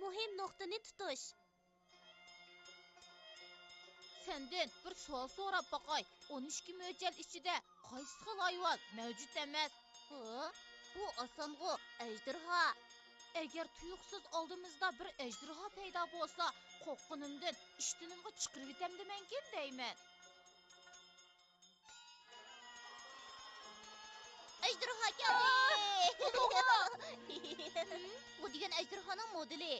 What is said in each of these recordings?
muhim nuqtani tutish. Senden bir sual so'rab boqay. 12 mo'ljal ichida qaysi xil hayvon mavjud emas? Bu osongo, ejderha. Agar tuyuqsiz oldimizda bir ejderha paydo bo'lsa, qo'rqqanimdan ishtinimga chiqirib etam demankin deyman. Ejderha keldi. Bu degan ejderhaning modeli.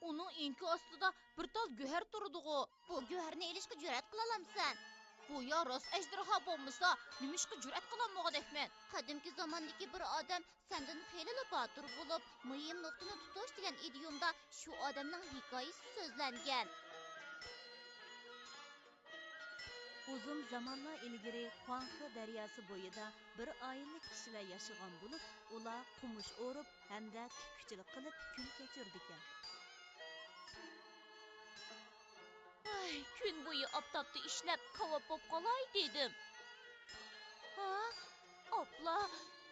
Uning inki ostida bir tal go'har turdi-ku. Bu go'harni elishga jur'at qila olamsan? Bu ya rost ejderha bo'lmasa, nimishqa jur'at qilolmaganman. Qadimki zamondagi bir odam sendan xeyli botur bo'lib, muhim nuqtani tutish degan idiomda shu odamning hikoyasi so'zlangan. Uzun zamanlar ilgari Huanghe daryosi bo'yida bir oillik kishilar yashagan bo'lib, ular qumush o'rib hamda tikkuchilik qilib kun kechirdikan. Kun bo'yi oftobda ishlab qavob bo'lib qolay dedim. Opla,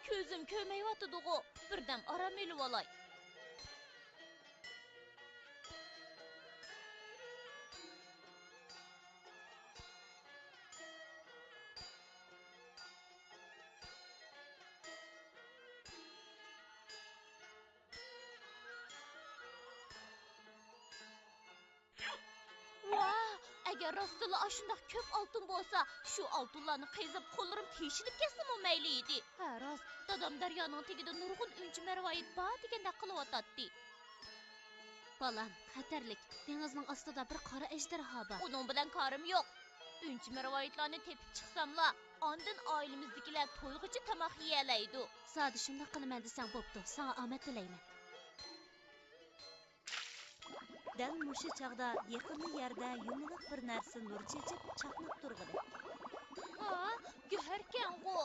ko'zim ko'mayotdi-ku. Birdam aram elib olay. Agar rostila ashundoq ko'p oltin bo'lsa, shu oltinlarni qezib qo'llarim teshilib ketsa-mu mayli edi. Ha, rost, dadam daryoning tagida nurg'un unchi marvoyit bor deganda qilyotdi. Balam, xatarlik. Dengizning ostida bir qora ejderha bor. Uning bilan korim yo'q. Unchi marvoyitlarni tepib chiqsamla, ondan oilamizdagilar to'yg'icha tamoq yeyalaydi. Sadi shunday qilaman desang bo'pti. Sana omad tilayman. Dal mushu chaqda yaqinli yerda yumaloq bir narsa nur chechib chaqnab turg'idi. Go'harkan-ku.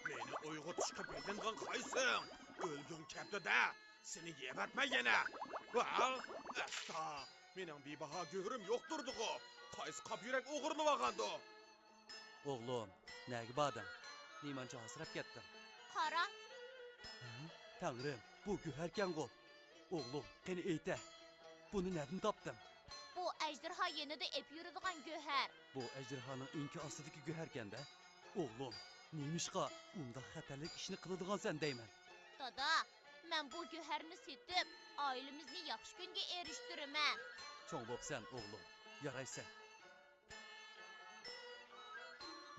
Meni uyg'otishga berilgan qaysing? O'lgun kaptida seni yeb atma yana. Val, asta. Mening bebaho go'rim yo'qturdi-ku. Qaysi qop yurak o'g'irlab olgandi? O'g'lim, nega bording? Nemancha asrab ketdim. Qara. Tangrim, bu go'harkan-ku. O'g'lim, qani ayta. Buni nerdan topdim? Bu ejderha yenida ep yuradigan go'har. Bu ejderhaning inki ostidagi go'harkanda. O'g'lim, nemishqa unda xatarlik ishni qiladigansan deyman. Dada, men bu go'harni setib, oilamizni yaxshi kunga erishtiraman. Cho'ng bo'psan, o'g'lim. Yaraysan.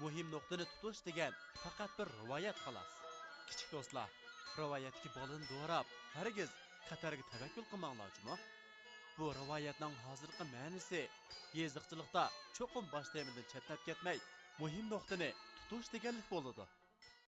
Muhim nuqtani tutish degan faqat bir rivoyat xolos. Kichik do'stlar, rivoyatga bolani do'rab, hargiz xatarga tavakkul qilmanglarchi-mi? Bu rivoyatning hozirgi ma'nosi yeziqchilikda cho'qim bosh temidan chetnab ketmay, muhim nuqtani tutish deganlik bo'ladi.